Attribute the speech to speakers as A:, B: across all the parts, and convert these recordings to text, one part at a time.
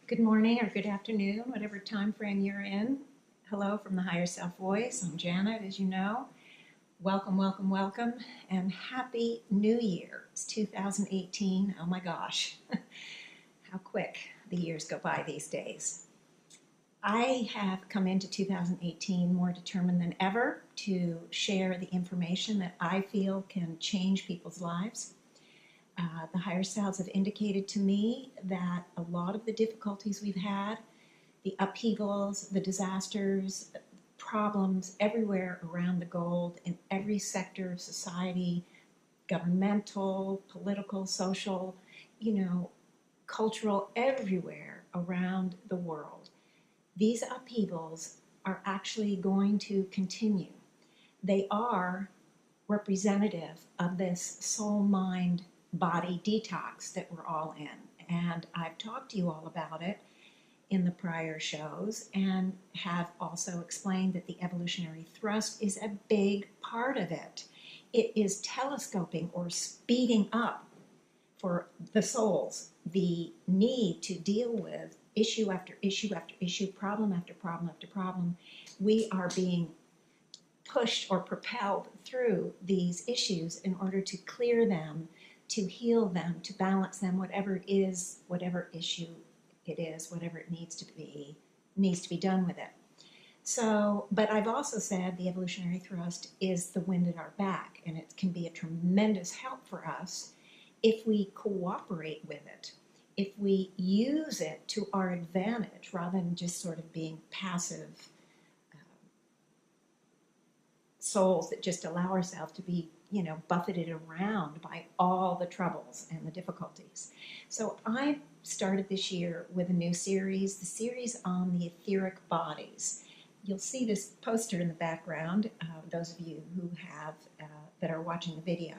A: Good morning or good afternoon, whatever time frame you're in. Hello from the Higher Self voice. I'm Janet, as you know. Welcome, welcome, welcome, and Happy New Year. It's 2018. Oh my gosh, how quick the years go by these days. I have come into 2018 more determined than ever to share the information that I feel can change people's lives. The higher selves have indicated to me that a lot of the difficulties we've had, the upheavals, the disasters, problems everywhere around the globe, in every sector of society, governmental, political, social, cultural, everywhere around the world, these upheavals are actually going to continue. They are representative of this soul-mind body detox that we're all in. And I've talked to you all about it in the prior shows and have also explained that the evolutionary thrust is a big part of it. It is telescoping or speeding up for the souls the need to deal with issue after issue after issue, problem after problem after problem. We are being pushed or propelled through these issues in order to clear them, to heal them, to balance them, whatever it is, whatever issue it is, whatever it needs to be done with it. So, but I've also said the evolutionary thrust is the wind at our back, and it can be a tremendous help for us if we cooperate with it, if we use it to our advantage rather than just sort of being passive souls that just allow ourselves to be, buffeted around by all the troubles and the difficulties. So I started this year with a new series, the series on the etheric bodies. You'll see this poster in the background, those of you who have, that are watching the video,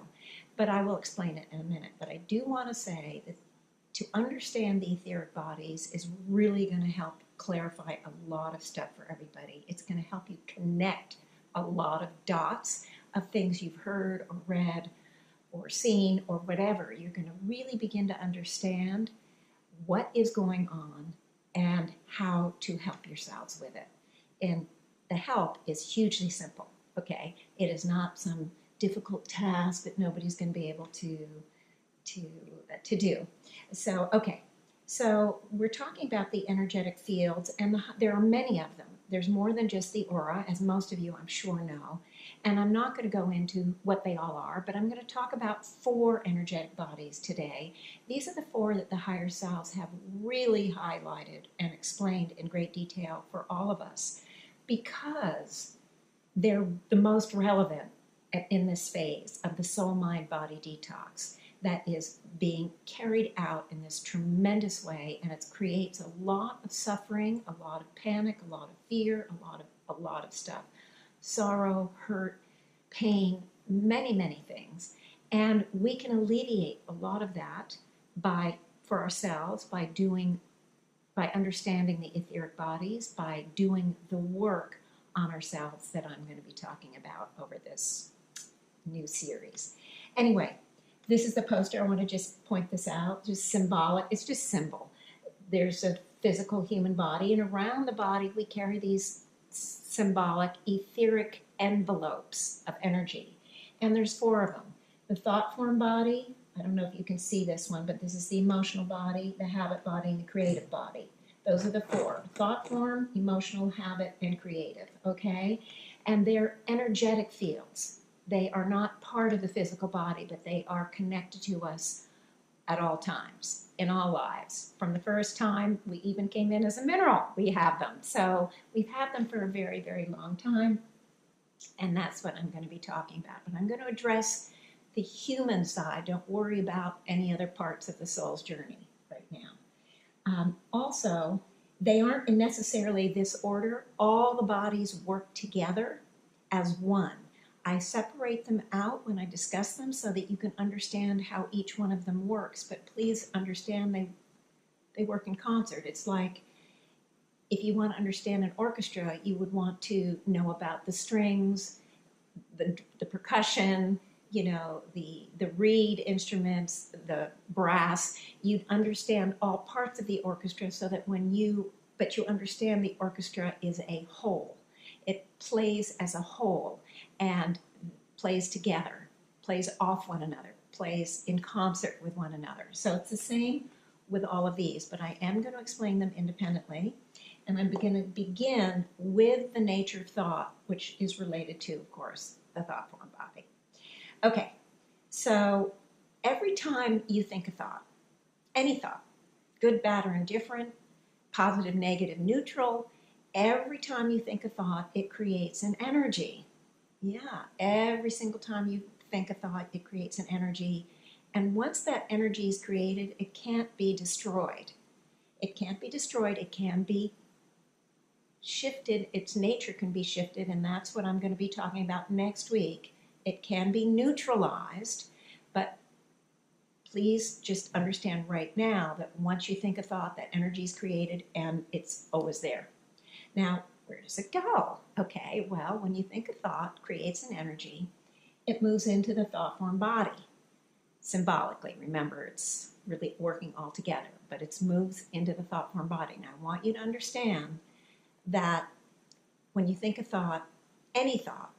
A: but I will explain it in a minute. But I do want to say that to understand the etheric bodies is really going to help clarify a lot of stuff for everybody. It's going to help you connect a lot of dots of things you've heard or read or seen or whatever. You're going to really begin to understand what is going on and how to help yourselves with it. And the help is hugely simple, okay? It is not some difficult task that nobody's going to be able to do. So, okay. So we're talking about the energetic fields, and there are many of them. There's more than just the aura, as most of you I'm sure know. And I'm not going to go into what they all are, but I'm going to talk about 4 energetic bodies today. These are the 4 that the higher selves have really highlighted and explained in great detail for all of us, because they're the most relevant in this phase of the soul-mind-body detox that is being carried out in this tremendous way, and it creates a lot of suffering, a lot of panic, a lot of fear, a lot of stuff. Sorrow, hurt, pain, many things. And we can alleviate a lot of that for ourselves by understanding the etheric bodies, by doing the work on ourselves that I'm going to be talking about over this new series. Anyway, this is the poster. I want to just point this out, just symbolic. It's just symbol. There's a physical human body, and around the body we carry these symbolic etheric envelopes of energy. And there's 4 of them. The Tought Form Body, I don't know if you can see this one, but this is the emotional body, the habit body, and the creative body. Those are the 4. Thought form, emotional, habit, and creative, okay? And they're energetic fields. They are not part of the physical body, but they are connected to us at all times, in all lives. From the first time we even came in as a mineral, we have them. So we've had them for a very, very long time, and that's what I'm going to be talking about. But I'm going to address the human side. Don't worry about any other parts of the soul's journey right now. Also, they aren't in necessarily this order. All the bodies work together as one. I separate them out when I discuss them so that you can understand how each one of them works, but please understand they work in concert. It's like if you want to understand an orchestra, you would want to know about the strings, the percussion, you know, the reed instruments, the brass, you'd understand all parts of the orchestra so that but you understand the orchestra is a whole. It plays as a whole and plays together, plays off one another, plays in concert with one another. So it's the same with all of these, but I am going to explain them independently. And I'm going to begin with the nature of thought, which is related to, of course, the thought form body. Okay, so every time you think a thought, any thought, good, bad, or indifferent, positive, negative, neutral, every time you think a thought, it creates an energy. Yeah, every single time you think a thought, it creates an energy. And once that energy is created, it can't be destroyed. It can't be destroyed, it can be shifted, its nature can be shifted, and that's what I'm going to be talking about next week. It can be neutralized, but please just understand right now that once you think a thought, that energy is created and it's always there. Now, where does it go? Okay, well, when you think a thought creates an energy, it moves into the thought form body. Symbolically, remember, it's really working all together, but it moves into the thought form body. Now, I want you to understand that when you think a thought, any thought,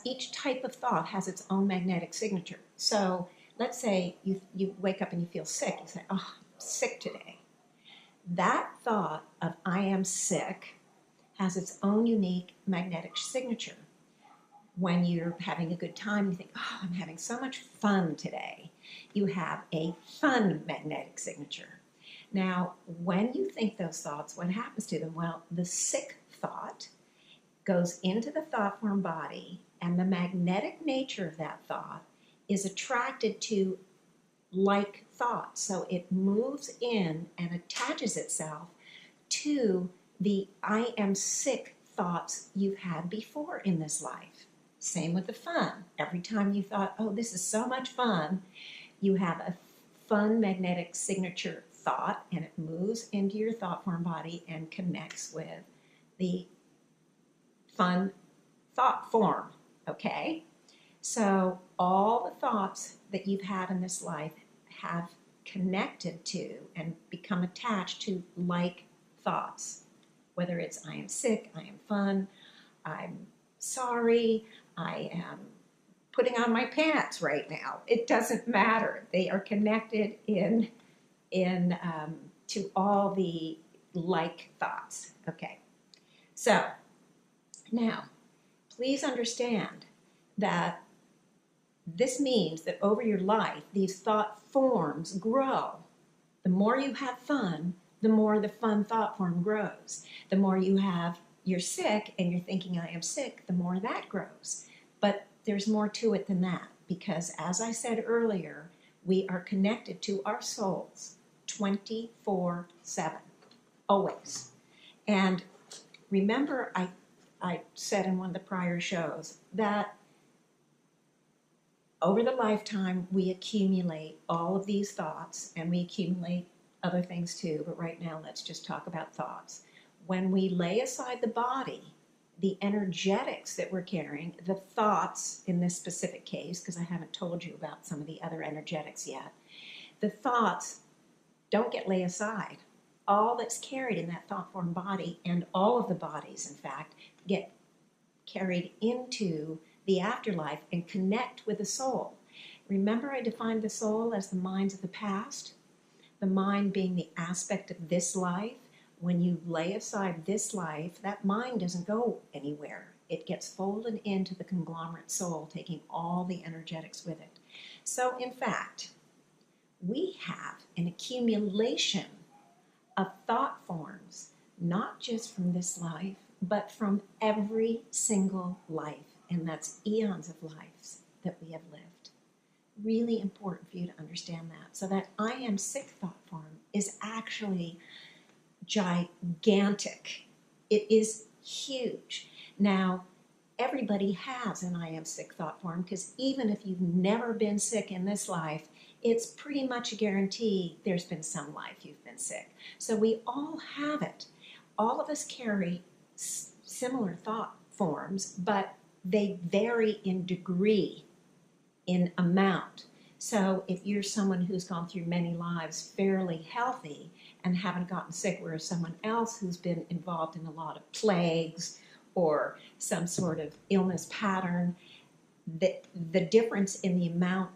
A: each type of thought has its own magnetic signature. So let's say you wake up and you feel sick. You say, oh, I'm sick today. That thought of I am sick has its own unique magnetic signature. When you're having a good time, you think, oh, I'm having so much fun today. You have a fun magnetic signature. Now, when you think those thoughts, what happens to them? Well, the sick thought goes into the thought form body, and the magnetic nature of that thought is attracted to like thoughts. So it moves in and attaches itself to the I am sick thoughts you've had before in this life. Same with the fun. Every time you thought, oh, this is so much fun, you have a fun magnetic signature thought, and it moves into your thought form body and connects with the fun thought form, okay? So all the thoughts that you've had in this life have connected to and become attached to like thoughts, whether it's I am sick, I am fun, I'm sorry, I am putting on my pants right now. It doesn't matter. They are connected to all the like thoughts. Okay, so now please understand that this means that over your life these thought forms grow. The more you have fun, the more the fun thought form grows. The more you're sick and you're thinking I am sick, the more that grows. But there's more to it than that, because as I said earlier, we are connected to our souls 24/7, always. And remember, I said in one of the prior shows that over the lifetime we accumulate all of these thoughts, and we accumulate other things too, but right now let's just talk about thoughts. When we lay aside the body, the energetics that we're carrying, the thoughts in this specific case, because I haven't told you about some of the other energetics yet, the thoughts don't get laid aside. All that's carried in that thought form body, and all of the bodies, in fact, get carried into the afterlife and connect with the soul. Remember, I defined the soul as the minds of the past, the mind being the aspect of this life. When you lay aside this life, that mind doesn't go anywhere. It gets folded into the conglomerate soul, taking all the energetics with it. So, in fact, we have an accumulation of thought forms, not just from this life, but from every single life, and that's eons of lives that we have lived. Really important for you to understand that. So that I am sick thought form is actually gigantic. It is huge. Now, everybody has an I am sick thought form, because even if you've never been sick in this life, it's pretty much a guarantee there's been some life you've been sick. So we all have it. All of us carry similar thought forms, but they vary in degree, in amount. So if you're someone who's gone through many lives fairly healthy and haven't gotten sick, whereas someone else who's been involved in a lot of plagues or some sort of illness pattern, the difference in the amount,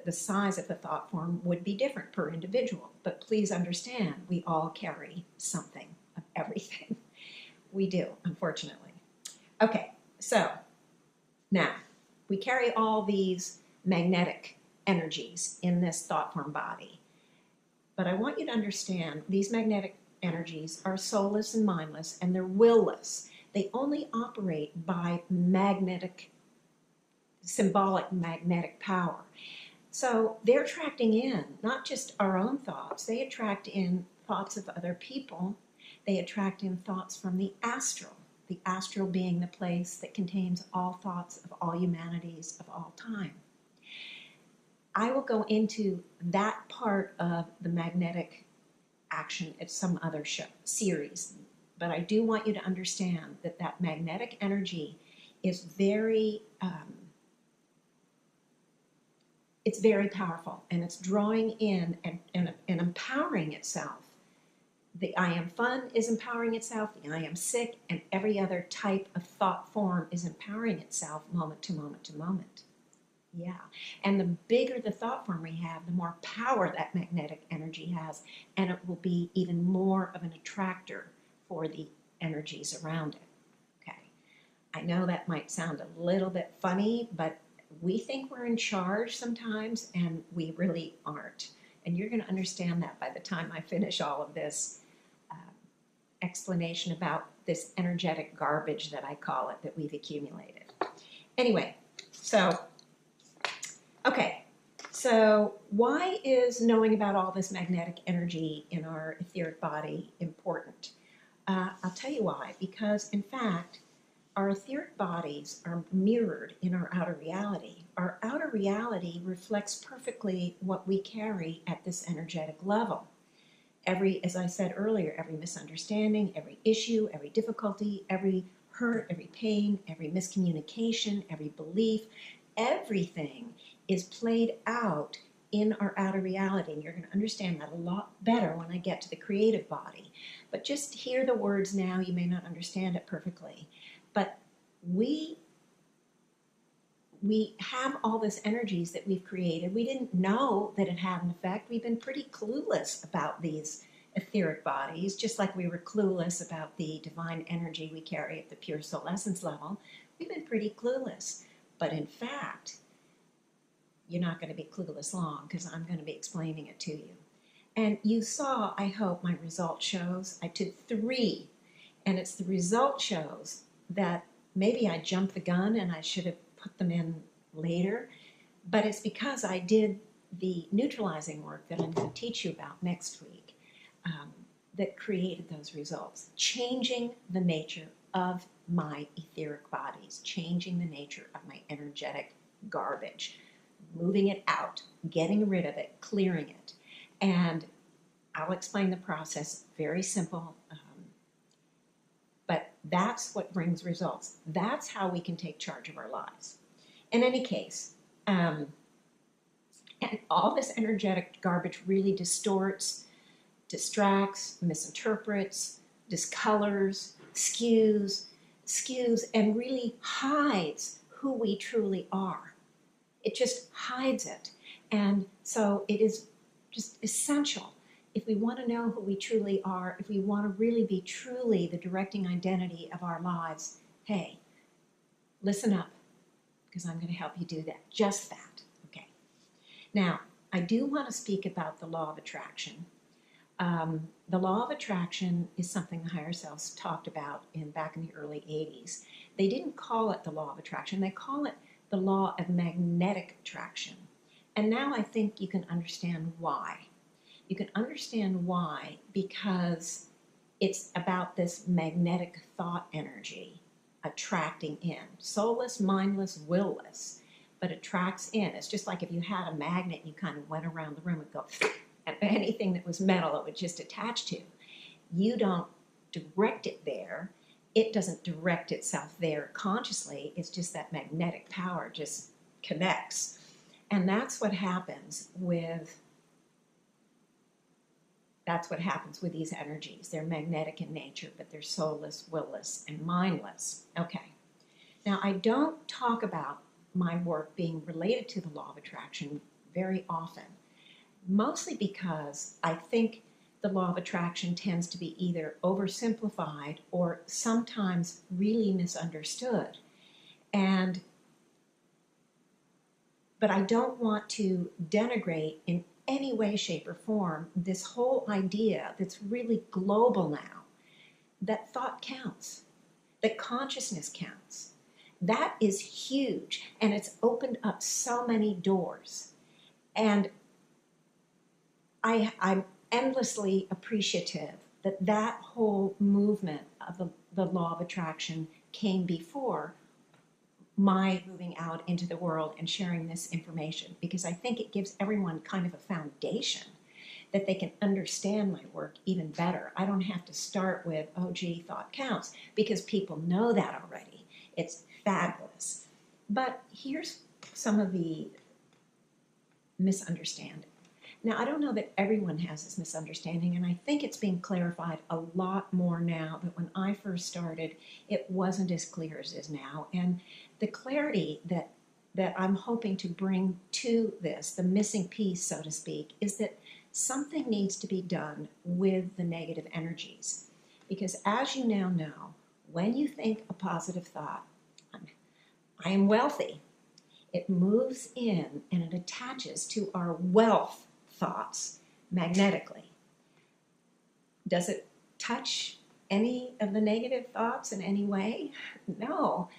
A: the size of the thought form would be different per individual. But please understand, we all carry something of everything. We do, unfortunately. Okay, so now we carry all these magnetic energies in this thought form body. But I want you to understand these magnetic energies are soulless and mindless, and they're willless. They only operate by symbolic magnetic power. So they're attracting in not just our own thoughts, they attract in thoughts of other people. They attract in thoughts from the astral being the place that contains all thoughts of all humanities of all time. I will go into that part of the magnetic action at some other series, but I do want you to understand that that magnetic energy is very it's very powerful, and it's drawing in and empowering itself. The I am fun is empowering itself, the I am sick, and every other type of thought form is empowering itself moment to moment to moment. Yeah, and the bigger the thought form we have, the more power that magnetic energy has, and it will be even more of an attractor for the energies around it. Okay, I know that might sound a little bit funny, but we think we're in charge sometimes, and we really aren't. And you're going to understand that by the time I finish all of this explanation about this energetic garbage that I call it, that we've accumulated. Anyway, okay, so why is knowing about all this magnetic energy in our etheric body important? I'll tell you why. Because, in fact, our etheric bodies are mirrored in our outer reality. Our outer reality reflects perfectly what we carry at this energetic level. As I said earlier, every misunderstanding, every issue, every difficulty, every hurt, every pain, every miscommunication, every belief, everything is played out in our outer reality. And you're going to understand that a lot better when I get to the creative body. But just hear the words now. You may not understand it perfectly. But we have all this energies that we've created. We didn't know that it had an effect. We've been pretty clueless about these etheric bodies, just like we were clueless about the divine energy we carry at the pure soul essence level. We've been pretty clueless. But in fact, you're not going to be clueless long, because I'm going to be explaining it to you. And you saw, I hope, my result shows. I took 3, and it's the result shows that maybe I jumped the gun and I should have put them in later, but it's because I did the neutralizing work that I'm going to teach you about next week that created those results, changing the nature of my etheric bodies, changing the nature of my energetic garbage, moving it out, getting rid of it, clearing it. And I'll explain the process, very simple, but that's what brings results. That's how we can take charge of our lives. In any case, and all this energetic garbage really distorts, distracts, misinterprets, discolors, skews, and really hides who we truly are. It just hides it. And so it is just essential, if we want to know who we truly are, if we want to really be truly the directing identity of our lives, hey, listen up, because I'm going to help you do that, just that. Okay. Now, I do want to speak about the law of attraction. The law of attraction is something the Higher Selves talked about back in the early 80s. They didn't call it the law of attraction. They call it the law of magnetic attraction. And now I think you can understand why. You can understand why, because it's about this magnetic thought energy attracting in. Soulless, mindless, willless, but attracts in. It's just like if you had a magnet, you kind of went around the room and go, and anything that was metal, it would just attach to. You don't direct it there. it doesn't direct itself there consciously. It's just that magnetic power just connects. And that's what happens with these energies. They're magnetic in nature, but they're soulless, willless, and mindless. Okay. Now, I don't talk about my work being related to the law of attraction very often, mostly because I think the law of attraction tends to be either oversimplified or sometimes really misunderstood. But I don't want to denigrate in any way, shape, or form this whole idea that's really global now, that thought counts, that consciousness counts. That is huge, and it's opened up so many doors. And I'm endlessly appreciative that that whole movement of the law of attraction came before my moving out into the world and sharing this information, because I think it gives everyone kind of a foundation that they can understand my work even better. I don't have to start with, oh gee, thought counts, because people know that already. It's fabulous. But here's some of the misunderstanding. Now, I don't know that everyone has this misunderstanding, and I think it's being clarified a lot more now, but when I first started, it wasn't as clear as it is now. And the clarity that I'm hoping to bring to this, the missing piece, so to speak, is that something needs to be done with the negative energies. Because as you now know, when you think a positive thought, I am wealthy, it moves in and it attaches to our wealth thoughts magnetically. Does it touch any of the negative thoughts in any way? No.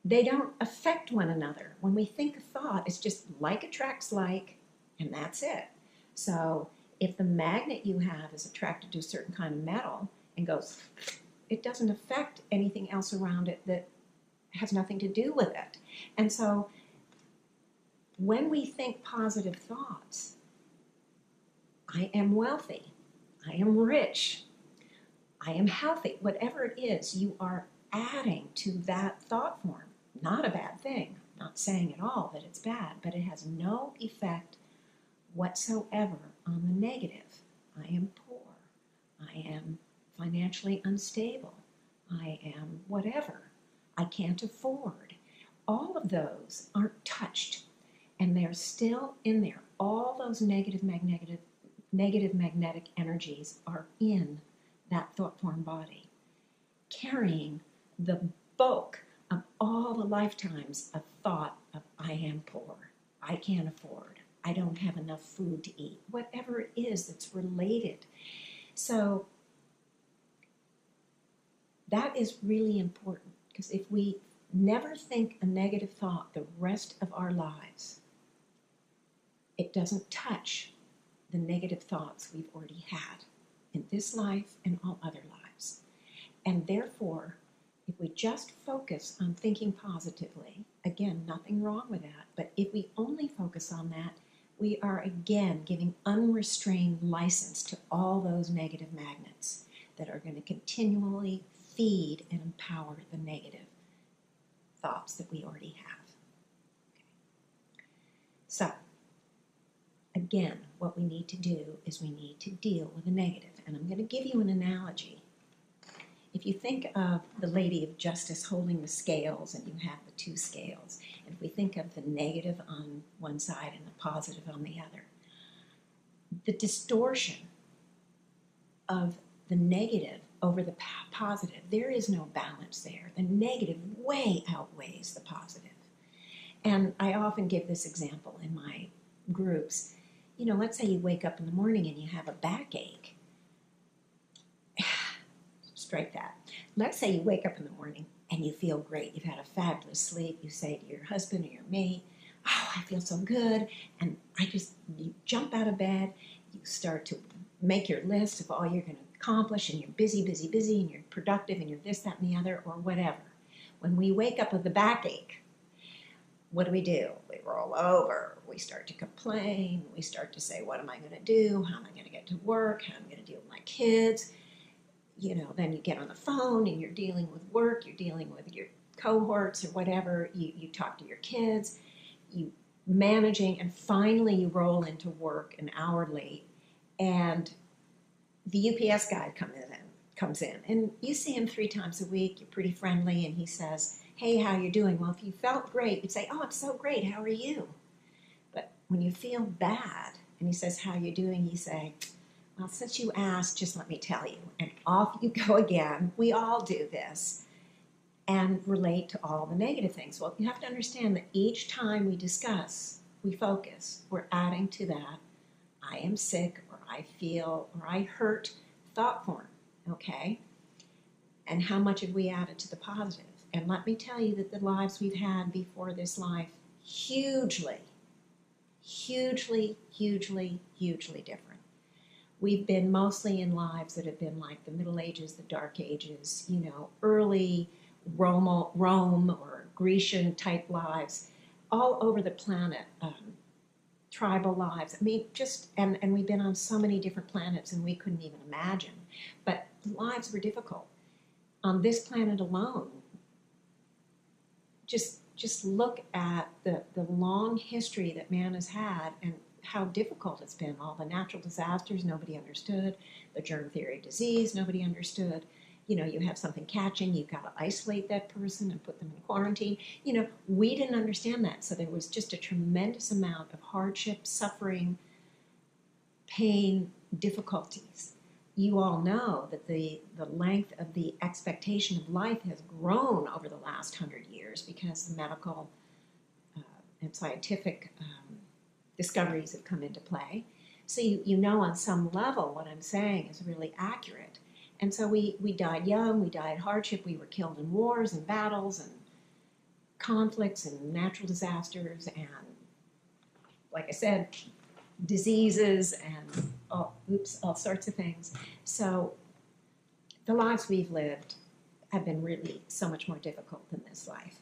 A: They don't affect one another. When we think a thought, it's just like attracts like, and that's it. So if the magnet you have is attracted to a certain kind of metal and goes, it doesn't affect anything else around it that has nothing to do with it. And so when we think positive thoughts, I am wealthy, I am rich, I am healthy, whatever it is, you are adding to that thought form. Not a bad thing. I'm not saying at all that it's bad, but it has no effect whatsoever on the negative. I am poor. I am financially unstable. I am whatever. I can't afford. All of those aren't touched, and they're still in there. All those negative magnetic energies are in that thought form body, carrying the bulk of all the lifetimes of thought of I am poor, I can't afford, I don't have enough food to eat, whatever it is that's related. So that is really important, because if we never think a negative thought the rest of our lives, it doesn't touch the negative thoughts we've already had in this life and all other lives. And therefore, if we just focus on thinking positively, again, nothing wrong with that, but if we only focus on that, we are again giving unrestrained license to all those negative magnets that are going to continually feed and empower the negative thoughts that we already have. Okay. So, again, what we need to do is we need to deal with the negative. And I'm going to give you an analogy. If you think of the Lady of Justice holding the scales, and you have the two scales, and if we think of the negative on one side and the positive on the other, the distortion of the negative over the positive, there is no balance there. The negative way outweighs the positive. And I often give this example in my groups. You know, let's say you wake up in the morning and you have a backache. Strike that. Let's say you wake up in the morning and you feel great. You've had a fabulous sleep. You say to your husband or your mate, oh, I feel so good. And you jump out of bed. You start to make your list of all you're going to accomplish, and you're busy, and you're productive, and you're this, that, and the other, or whatever. When we wake up with the backache, what do? We roll over. We start to complain. We start to say, what am I going to do? How am I going to get to work? How am I going to deal with my kids? then you get on the phone and you're dealing with work, you're dealing with your cohorts or whatever, you talk to your kids, you managing, and finally you roll into work an hour late, and the UPS guy comes in, and you see him 3 times a week, you're pretty friendly, and he says, hey, how you doing? Well, if you felt great, you'd say, oh, I'm so great, how are you? But when you feel bad, and he says, how you doing? You say, well, since you asked, just let me tell you. And off you go again. We all do this and relate to all the negative things. Well, you have to understand that each time we discuss, we focus, we're adding to that, I am sick, or I feel, or I hurt thought form, okay? And how much have we added to the positive? And let me tell you that the lives we've had before this life, hugely, hugely, hugely, hugely different. We've been mostly in lives that have been like the Middle Ages, the Dark Ages, early Rome or Grecian type lives, all over the planet, tribal lives. I mean, and we've been on so many different planets and we couldn't even imagine. But lives were difficult. On this planet alone, just look at the long history that man has had and how difficult it's been. All the natural disasters nobody understood, the germ theory of disease nobody understood. You have something catching, you've got to isolate that person and put them in quarantine. We didn't understand that, so there was just a tremendous amount of hardship, suffering, pain, difficulties. You all know that the length of the expectation of life has grown over the last 100 years because the medical and scientific discoveries have come into play. So on some level what I'm saying is really accurate. And so we died young, we died hardship, we were killed in wars and battles and conflicts and natural disasters and, like I said, diseases and all sorts of things. So the lives we've lived have been really so much more difficult than this life.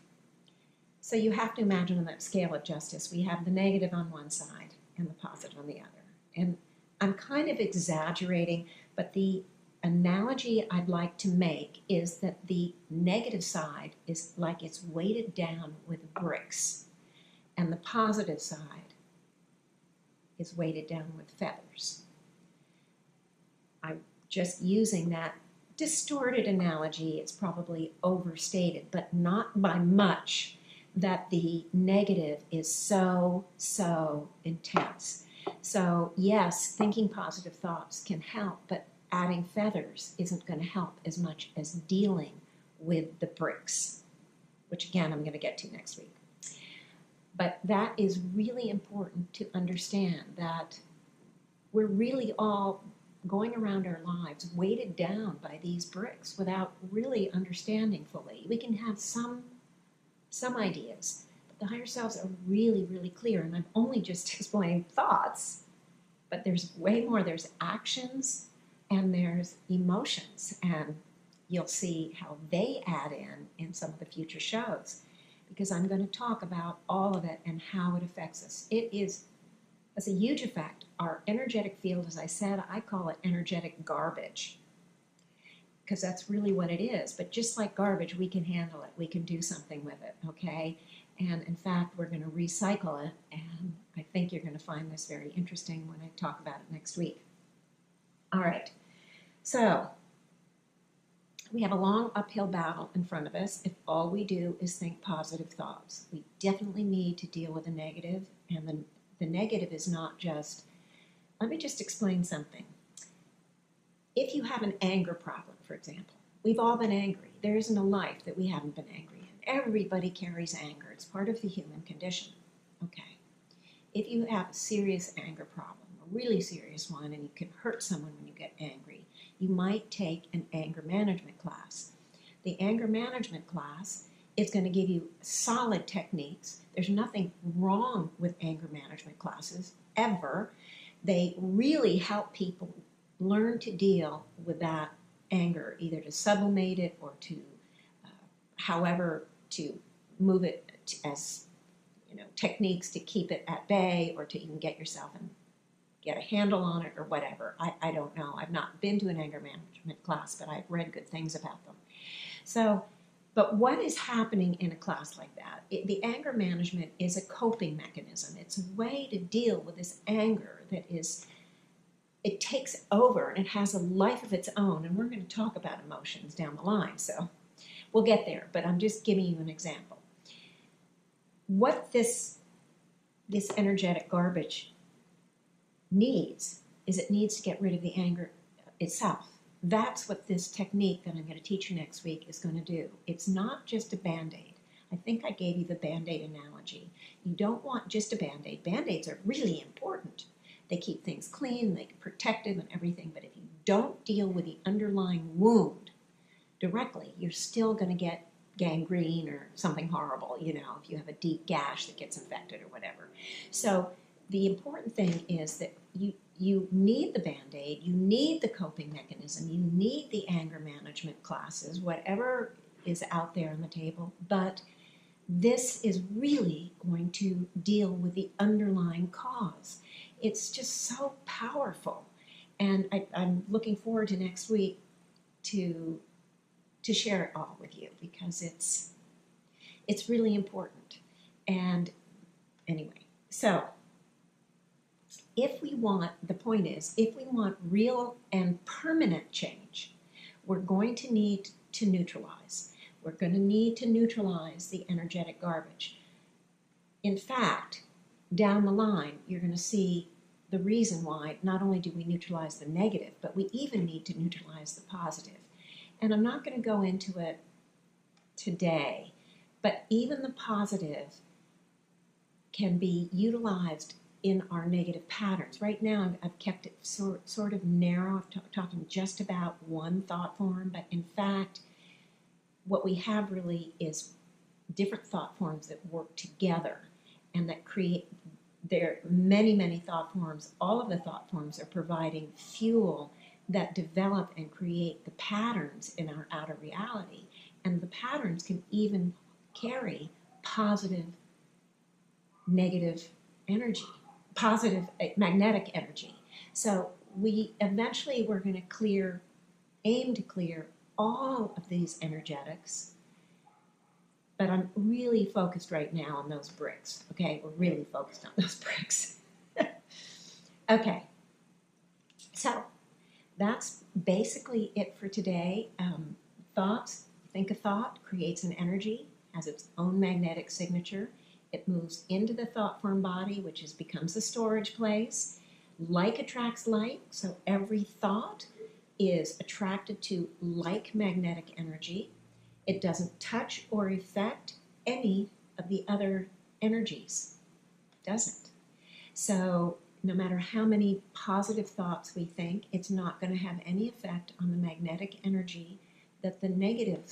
A: So you have to imagine on that scale of justice, we have the negative on one side and the positive on the other. And I'm kind of exaggerating, but the analogy I'd like to make is that the negative side is like it's weighted down with bricks, and the positive side is weighted down with feathers. I'm just using that distorted analogy. It's probably overstated, but not by much, that the negative is so intense. So yes, thinking positive thoughts can help, but adding feathers isn't going to help as much as dealing with the bricks, which again I'm going to get to next week. But that is really important to understand, that we're really all going around our lives weighted down by these bricks without really understanding fully. We can have some ideas, but the higher selves are really, really clear, and I'm only just explaining thoughts, but there's way more. There's actions and there's emotions, and you'll see how they add in some of the future shows, because I'm going to talk about all of it and how it affects us. It's a huge effect. Our energetic field, as I said, I call it energetic garbage, because that's really what it is. But just like garbage, we can handle it. We can do something with it, okay? And in fact, we're going to recycle it, and I think you're going to find this very interesting when I talk about it next week. All right, so we have a long uphill battle in front of us if all we do is think positive thoughts. We definitely need to deal with the negative, and the negative is not just, let me just explain something. If you have an anger problem, for example, we've all been angry. There isn't a life that we haven't been angry in. Everybody carries anger. It's part of the human condition. Okay. If you have a serious anger problem, a really serious one, and you can hurt someone when you get angry, you might take an anger management class. The anger management class is going to give you solid techniques. There's nothing wrong with anger management classes, ever. They really help people learn to deal with that anger, either to sublimate it or to, however, to move it as, techniques to keep it at bay, or to even get yourself in get a handle on it or whatever. I don't know. I've not been to an anger management class, but I've read good things about them. So, but what is happening in a class like that? The anger management is a coping mechanism. It's a way to deal with this anger that is, it takes over and it has a life of its own. And we're going to talk about emotions down the line. So we'll get there, but I'm just giving you an example. What this energetic garbage needs is it needs to get rid of the anger itself. That's what this technique that I'm going to teach you next week is going to do. It's not just a Band-Aid. I think I gave you the Band-Aid analogy. You don't want just a Band-Aid. Band-Aids are really important. They keep things clean, they protect it and everything, but if you don't deal with the underlying wound directly, you're still going to get gangrene or something horrible, if you have a deep gash that gets infected or whatever. So the important thing is that you need the Band-Aid, you need the coping mechanism, you need the anger management classes, whatever is out there on the table, but this is really going to deal with the underlying cause. It's just so powerful. And I'm looking forward to next week to share it all with you because it's really important. And anyway, so the point is, if we want real and permanent change, we're going to need to neutralize. We're going to need to neutralize the energetic garbage. In fact, down the line, you're going to see the reason why not only do we neutralize the negative, but we even need to neutralize the positive. And I'm not going to go into it today, but even the positive can be utilized in our negative patterns. Right now, I've kept it sort of narrow. I'm talking just about one thought form, but in fact, what we have really is different thought forms that work together and that create, there are many, many thought forms. All of the thought forms are providing fuel that develop and create the patterns in our outer reality. And the patterns can even carry positive, negative energy, positive magnetic energy. So we're going to aim to clear all of these energetics, but I'm really focused right now on those bricks, okay? We're really focused on those bricks. Okay, so that's basically it for today. Thoughts, think a thought, creates an energy, has its own magnetic signature. It moves into the thought form body, which becomes a storage place. Like attracts like, so every thought is attracted to like magnetic energy. It doesn't touch or affect any of the other energies. It doesn't. So no matter how many positive thoughts we think, it's not going to have any effect on the magnetic energy that the negative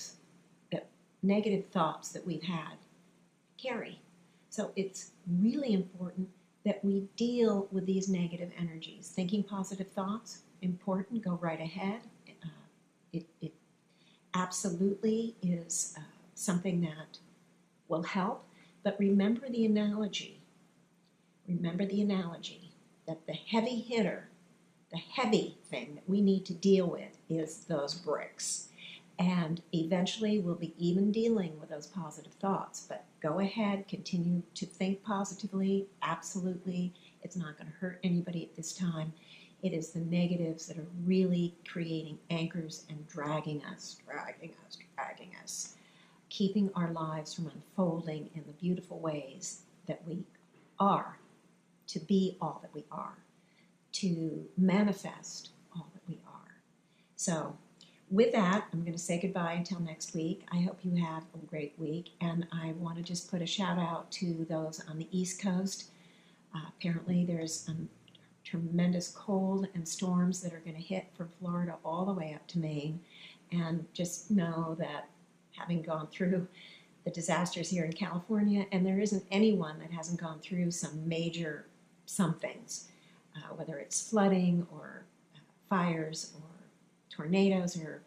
A: thoughts that we've had carry. So it's really important that we deal with these negative energies. Thinking positive thoughts, important, go right ahead. It absolutely is something that will help, but remember the analogy. Remember the analogy that the heavy hitter, the heavy thing that we need to deal with is those bricks. And eventually we'll be even dealing with those positive thoughts. But go ahead, continue to think positively. Absolutely. It's not going to hurt anybody at this time. It is the negatives that are really creating anchors and dragging us, keeping our lives from unfolding in the beautiful ways that we are, to be all that we are, to manifest all that we are. So with that, I'm going to say goodbye until next week. I hope you have a great week, and I want to just put a shout out to those on the East Coast. Apparently there's tremendous cold and storms that are going to hit from Florida all the way up to Maine, and just know that having gone through the disasters here in California, and there isn't anyone that hasn't gone through some major somethings, whether it's flooding or fires or tornadoes or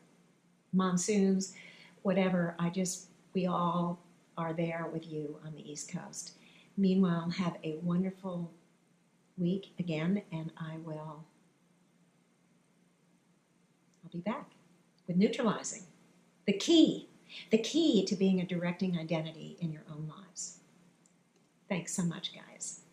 A: monsoons, whatever. We all are there with you on the East Coast. Meanwhile, have a wonderful week again, and I'll be back with neutralizing. The key to being a directing identity in your own lives. Thanks so much, guys.